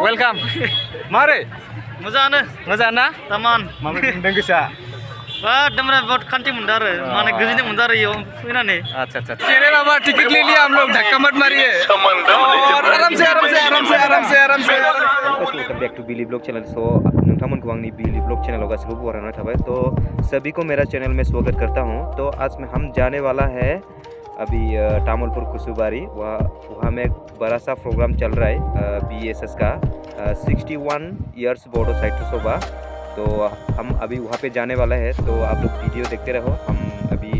Welcome. Mari. Moza na? Taman. Mama gendeng bisa. Wah, demra बहुत खंटी मुंडा रे माने गजी ने मुंडा रे यो इना ने अच्छा अच्छा चैनल अब टिकट ले लिया हम लोग धक्का मत मारिए और आराम से welcome back to Billi blog channel. So नोंथांमोनखौ आंनि बिली ब्लॉग चैनल गासिबो बरायना थाबाय। तो सभी को मेरा चैनल में स्वागत करता हूं। तो आज में हम जाने वाला है अभी तामुलपुर कुसुबारी। वहाँ में एक बड़ा सा प्रोग्राम चल रहा है BSS का 61 इयर्स बोडो साइट सोबा। तो हम अभी वहाँ पे जाने वाला है, तो आप लोग वीडियो देखते रहो। हम अभी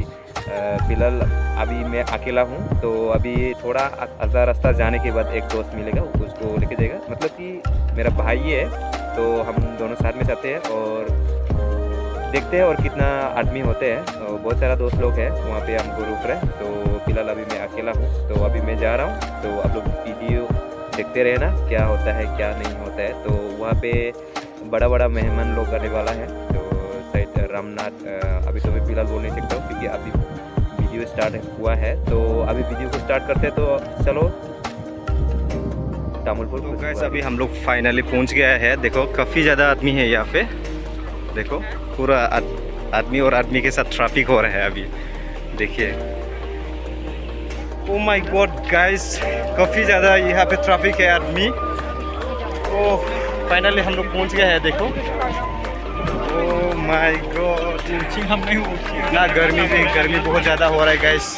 फिलहाल अभी मैं अकेला हूँ, तो अभी थोड़ा आधा रास्ता जाने के बाद एक दोस्त मिलेगा, उसको लेके जाएगा। मतलब कि मेरा भाई है, तो हम दोनों साथ में जाते हैं और देखते हैं और कितना आदमी होते हैं। तो बहुत सारा दोस्त लोग हैं वहाँ पे, हमको रुक रहे हैं। तो फिलहाल अभी मैं अकेला हूँ, तो अभी मैं जा रहा हूँ। तो आप लोग वीडियो देखते रहना क्या होता है क्या नहीं होता है। तो वहाँ पे बड़ा बड़ा मेहमान लोग आने वाला है। तो शायद रामनाथ अभी तो मैं फिलहाल बोल नहीं सकता हूँ क्योंकि अभी वीडियो स्टार्ट हुआ है। तो अभी वीडियो को स्टार्ट करते हैं। तो चलो तामुलपुर। तो गाइस अभी हम लोग फाइनली पहुँच गया है। देखो काफ़ी ज़्यादा आदमी है यहाँ पे। देखो पूरा आदमी और आदमी के साथ ट्रैफिक हो रहा है अभी, देखिए। ओ माय गॉड गाइस, काफ़ी ज़्यादा यहाँ पे ट्रैफिक है आदमी। ओह फाइनली हम लोग पहुँच गए हैं। देखो ओह माय गॉड, हम नहीं ना गर्मी बहुत ज़्यादा हो रहा है गाइस।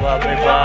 वाह भाई वाह।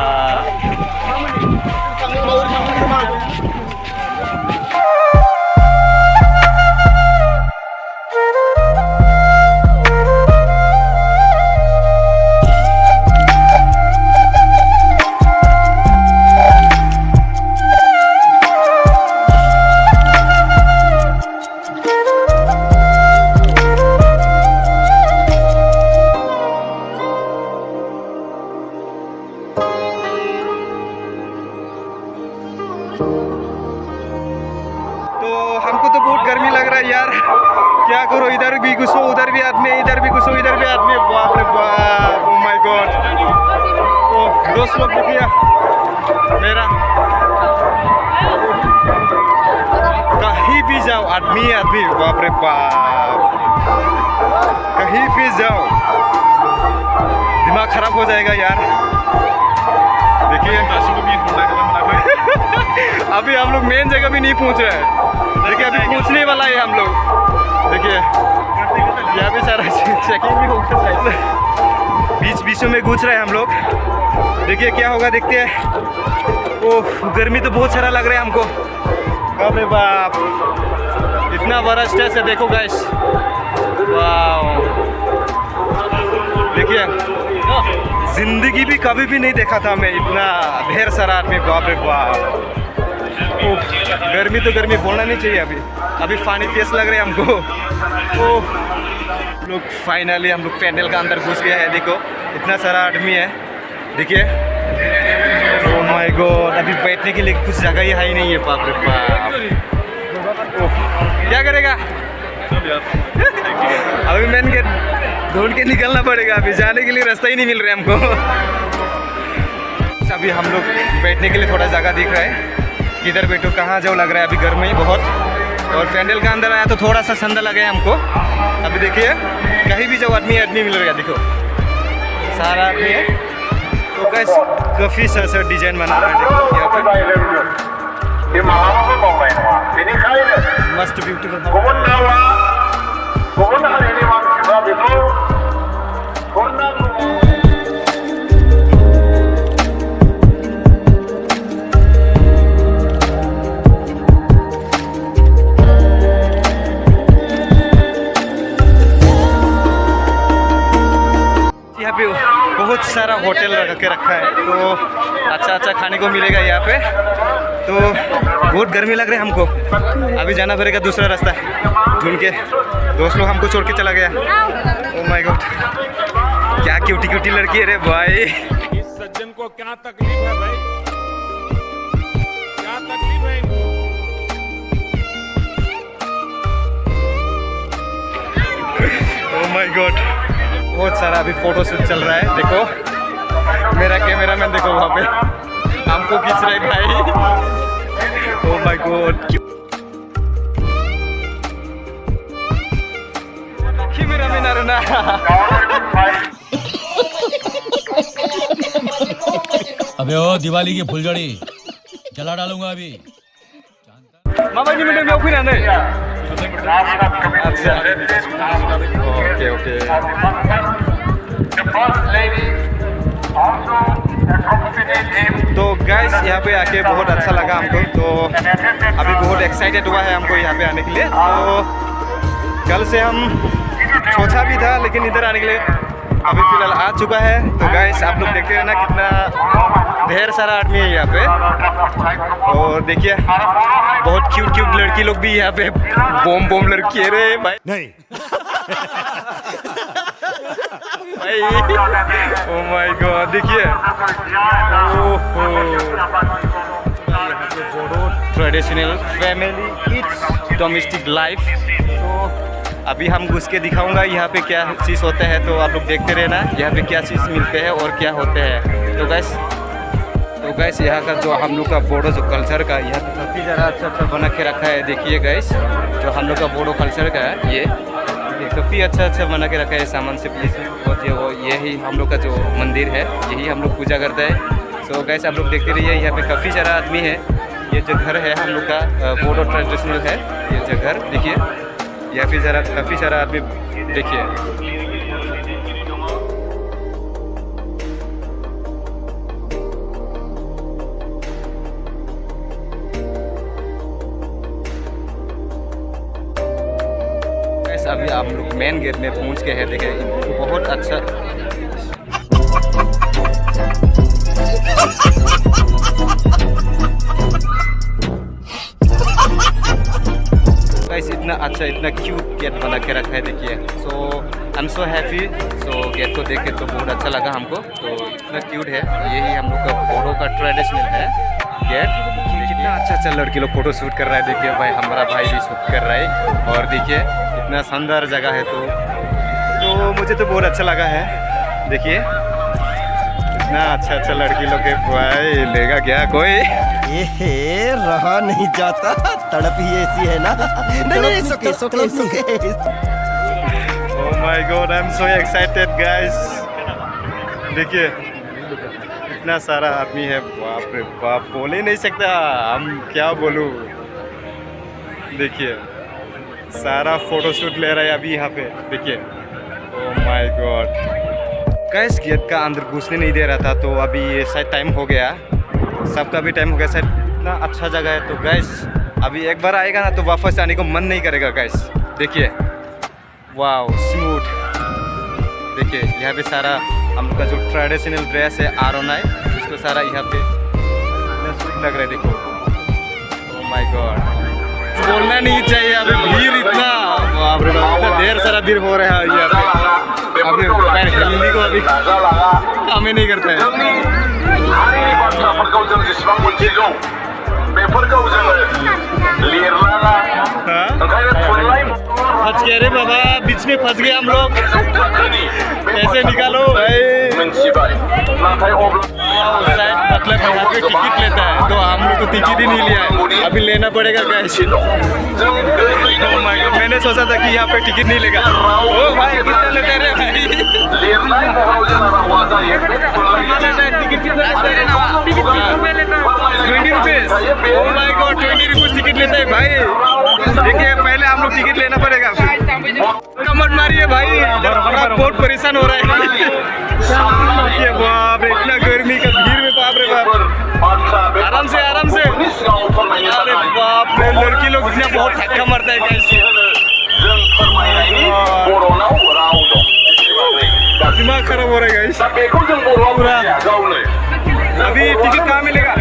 हमको तो बहुत गर्मी लग रहा है यार, क्या करो। इधर भी घुसो उधर भी आदमी, इधर भी घुसो इधर भी आदमी। बाप रे बाप, ओह माय गॉड। तो दोस्त लोग देखिए मेरा, कहीं भी जाओ आदमी आदमी। बाप रे बाप, कहीं भी जाओ दिमाग खराब हो जाएगा यार। देखिए अभी हम लोग मेन जगह भी नहीं पहुंच रहे हैं। देखिए अभी पहुंचने वाला है हम लोग। देखिए यहाँ पे सारा चेकिंग भी होगा, बीच में घुस रहे हैं हम लोग। देखिए क्या होगा, देखते हैं। ओह गर्मी तो बहुत सारा लग रहा है हमको। बाप रे बाप, इतना बड़ा स्टेज है देखो गाइस। वाह देखिए, जिंदगी भी कभी भी नहीं देखा था मैं इतना ढेर सारा आदमी। बाप रे बाप, गर्मी तो गर्मी बोलना नहीं चाहिए। अभी पानी प्यास लग रहा है हमको। ओह लोग फाइनली हम लोग पैंडल का अंदर घुस गया है। देखो इतना सारा आदमी है, देखिए। ओह माय गॉड, अभी बैठने के लिए कुछ जगह ही है ही नहीं है। बाप रे बाप, ओह क्या करेगा अभी मेन गेट ढूंढ के निकलना पड़ेगा। अभी जाने के लिए रास्ता ही नहीं मिल रहा है हमको। अभी हम लोग बैठने के लिए थोड़ा जगह दिख रहा है, किधर बैठो कहाँ जाओ लग रहा है। अभी गर्मी बहुत, और पैंडल का अंदर आया तो थोड़ा सा ठंडा लगा है हमको। अभी देखिए कहीं भी जाओ आदमी मिल रहा है। देखो सारा आदमी है। तो गाइस काफ़ी सा डिजाइन बना रहा है। देखो यहाँ पे मस्त ब्यूटीफुल। यहाँ पे बहुत सारा होटल रख के रखा है, तो अच्छा खाने को मिलेगा यहाँ पे। तो बहुत गर्मी लग रहा है हमको। अभी जाना पड़ेगा दूसरा रास्ता ढूंढ के। दोस्त लोग हमको छोड़ के चला गया। ओह माय गॉड, क्या क्यूटी लड़की है रे भाई। इस सज्जन को क्या तकलीफ है भाई, क्या तकलीफ है इनको। ओह माय गॉड, बहुत सारा अभी फोटो शूट चल रहा है। देखो मेरा कैमरामैन देखो वहाँ पे हमको खींच रहा है भाई। Oh my god. Camera में ना रहना. अबे ओ दिवाली की फुलझड़ी जला डालूंगा अभी. मामा जी मिनट में ओके ना नहीं. अच्छा. ओके. तो गाइस यहाँ पे आके बहुत अच्छा लगा हमको. तो अभी बहुत एक्साइटेड हुआ है हमको यहाँ पे आने के लिए. तो कल से हम सोचा भी था लेकिन इधर आने के लिए अभी फिलहाल आ चुका है. तो गाइस आप लोग देखते रहना कितना ढेर सारा आदमी है यहाँ पे. और देखिए बहुत क्यूट लड़की लोग भी यहाँ पे बॉम लड़की है रे भाई. नहीं भाई ओ माय गॉड देखिए. Traditional family it's domestic life. तो अभी हम घुस के दिखाऊंगा यहाँ पे क्या चीज़ होता है. तो आप लोग देखते रहना यहाँ पे क्या चीज़ मिलते हैं और क्या होते हैं. तो गैस यहाँ का जो हम लोग का बोडो जो कल्चर का यहाँ पे काफ़ी ज़्यादा अच्छा बना के रखा है. देखिए गैस जो हम लोग का बोडो कल्चर का है ये काफ़ी अच्छा बना के रखा है. सामान से होती है वो यही हम लोग का जो मंदिर है यही हम लोग पूजा करते हैं. सो गैस आप लोग देखते रहिए यहाँ पे काफ़ी सारा आदमी है. ये जो घर है हम लोग का बोडो ट्रेडिशनल है. ये जो घर देखिए या फिर ज़रा काफ़ी सारा आदमी देखिए. अभी आप लोग मेन गेट में पहुंच के हैं. देखें बहुत अच्छा. गाइस इतना अच्छा इतना क्यूट गेट बना के रखा है. देखिए so I am so happy. So gate को देख के तो बहुत अच्छा लगा हमको. तो इतना क्यूट है. यही हम लोग का बोडो का ट्रेडिशनल है गेट. कितना अच्छा लड़की लोग फोटो शूट कर रहा है. देखिए भाई हमारा भाई भी शूट कर रहा है. और देखिए इतना शानदार जगह है. तो मुझे तो बहुत अच्छा लगा है. देखिए इतना अच्छा लड़की लोग है. भाई लेगा क्या कोई. ये रहा नहीं जाता. तड़प ही ऐसी है ना. नहीं सुके. Oh my God, I'm so excited guys. देखिए इतना सारा आदमी है. बाप रे बाप बोल ही नहीं सकता. हम क्या बोलूँ. देखिए सारा फोटो शूट ले रहा है अभी यहाँ पे. देखिए oh my God. Guys get का अंदर घुसने नहीं दे रहा था. तो अभी ये शायद टाइम हो गया. सबका भी टाइम हो गया शायद. इतना अच्छा जगह है. तो गाइस अभी एक बार आएगा ना तो वापस आने को मन नहीं करेगा गाइस. देखिए वाओ स्मूथ. देखिए यहाँ पे सारा हम लोग का जो ट्रेडिशनल ड्रेस है आरोना है उसको सारा यहाँ पे लग रहा है. देखो ओह माय गॉड. बोलना नहीं चाहिए. अभी भीड़ इतना बाप रे बाप इतना ढेर सारा भीड़ हो रहा है यहाँ पे. अभी पैर हिलने को अभी काम ही नहीं करता है. फंस गए रे बाबा. बीच में फंस गए हम लोग. कैसे निकालो भाई. शायद मतलब यहाँ पे टिकट लेता है. तो हम लोग तो टिकट ही नहीं लिया है. अभी लेना पड़ेगा कैसे. मैंने सोचा था कि यहाँ पे टिकट नहीं लेगा. ओ भाई कितना लेते रे भाई. टिकट कितना लेता है. 20 rupees. Oh my God 20 rupees ticket लेता है भाई. देखिए पहले हम लोग टिकट लेना पड़ेगा. कमर मारिए भाई. बहुत परेशान हो रहा है. बाप रे इतना गर्मी का भीड़ में बाप रे बाप. आराम से अरे बाप रे लड़की लोग इतना बहुत धक्का मारता है कैसे. दिमाग खराब हो रहा है गाइस पूरा. अभी टिकट कहाँ मिलेगा.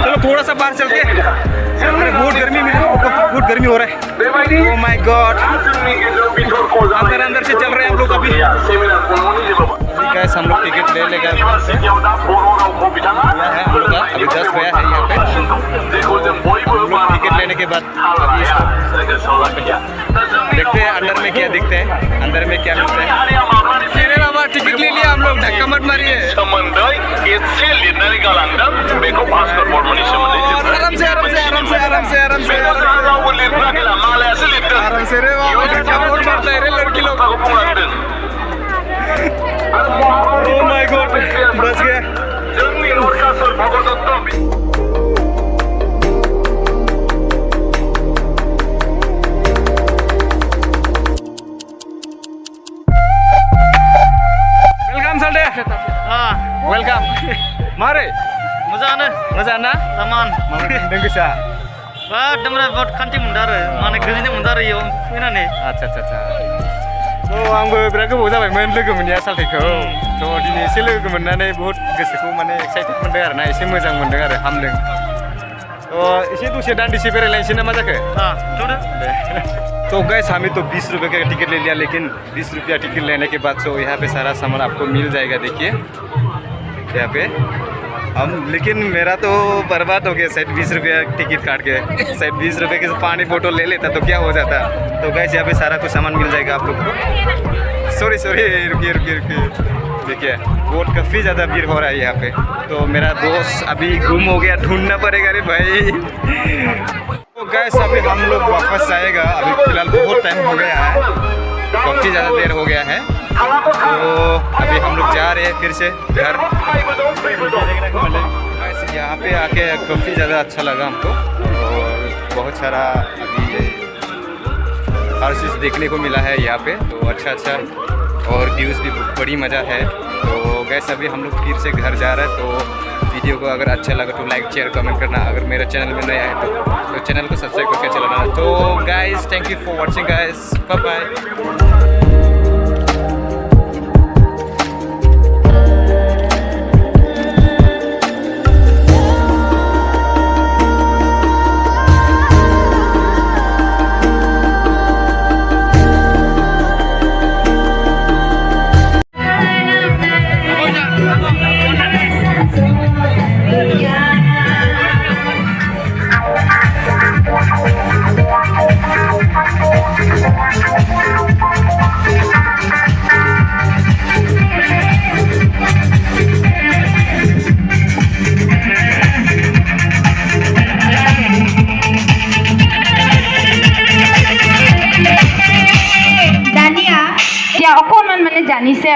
चलो थोड़ा सा बाहर चल के. अरे बहुत गर्मी हो रहा है. Oh my God. अंदर से चल रहे हैं हम लोग अभी. गैस हम लोग टिकट ले लेगा. हम लोग का अभी 10 गया है यहाँ पे. हम लोग टिकट लेने के बाद अभी देखते हैं अंदर में क्या दिखते हैं. अंदर में क्या मिलता है. टिकट ले लिया हम लोग. धक्का मत मारिए. बच गया। वेलकम साल्टे वेलकम मारे मोजाङानो मोजां ना taman नों गोसा wah damra buat kanti mundar mana goजोननाय mundar iyo फैनानै आच्छा आच्छा आच्छा आंबो बिराद गोबाव जाबायमोन लोगो मोनैया साल्टेखौ दिनै एसे लोगो मोननानै बहुत गोसोखौ माने एक्साइटेड मोनदों आरो ना एसे मोजां मोनदों आरो हामदों एसे दसे दान्दिसे बेरायलायनोसै ना मा जाखो थौदो तो गाइस हमें तो 20 रुपये का टिकट ले लिया लेकिन 20 रुपया टिकट लेने के बाद तो यहाँ पे सारा सामान आपको मिल जाएगा देखिए यहाँ पे लेकिन मेरा तो बर्बाद हो गया शायद 20 रुपया टिकट काट के शायद 20 रुपये के पानी फोटो ले लेता तो क्या हो जाता। तो गाइस यहाँ पे सारा कुछ सामान मिल जाएगा आप लोग को। सॉरी रुकिए देखिए बहुत काफ़ी ज़्यादा भीड़ हो रहा है यहाँ पे। तो मेरा दोस्त अभी गुम हो गया, ढूंढना पड़ेगा रे भाई। तो गाइस अभी हम लोग वापस आएगा, अभी फिलहाल बहुत टाइम हो गया है, काफ़ी ज़्यादा देर हो गया है। तो अभी हम लोग जा रहे हैं फिर से घर। यहाँ पे आके काफ़ी ज़्यादा अच्छा लगा हमको और बहुत सारा अभी हर चीज़ देखने को मिला है यहाँ पे। तो अच्छा और व्यूज़ भी बड़ी मज़ा है। तो गैस अभी हम लोग फिर से घर जा रहे हैं। तो वीडियो को अगर अच्छा लगा तो लाइक शेयर कमेंट करना। अगर मेरे चैनल में नया है तो चैनल को सब्सक्राइब करके चलाना। तो guys thank you for watching guys, bye bye. অকণমান মানে জানিছে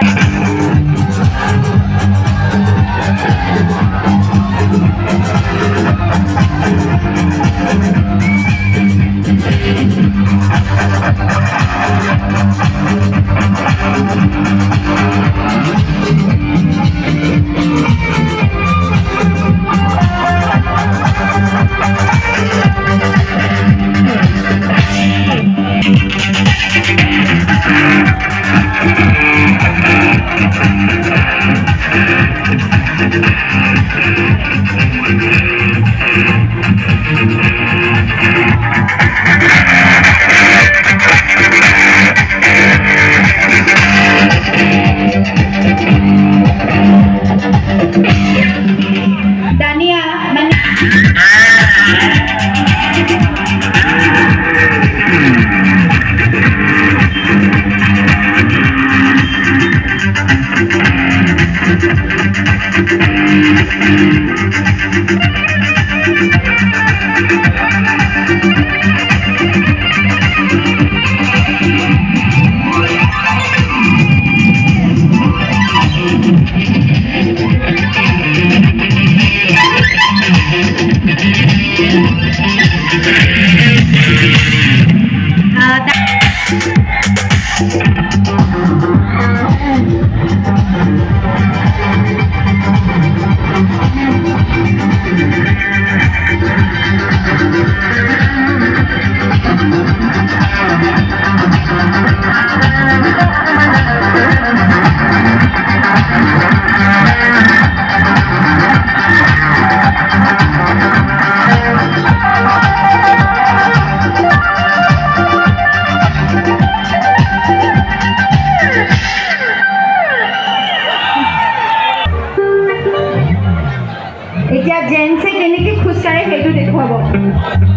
দানিয়া মানে এতিয়া জেন্সে কেনেকৈ খোজ কাঢ়ে সেইটো দেখুৱাব।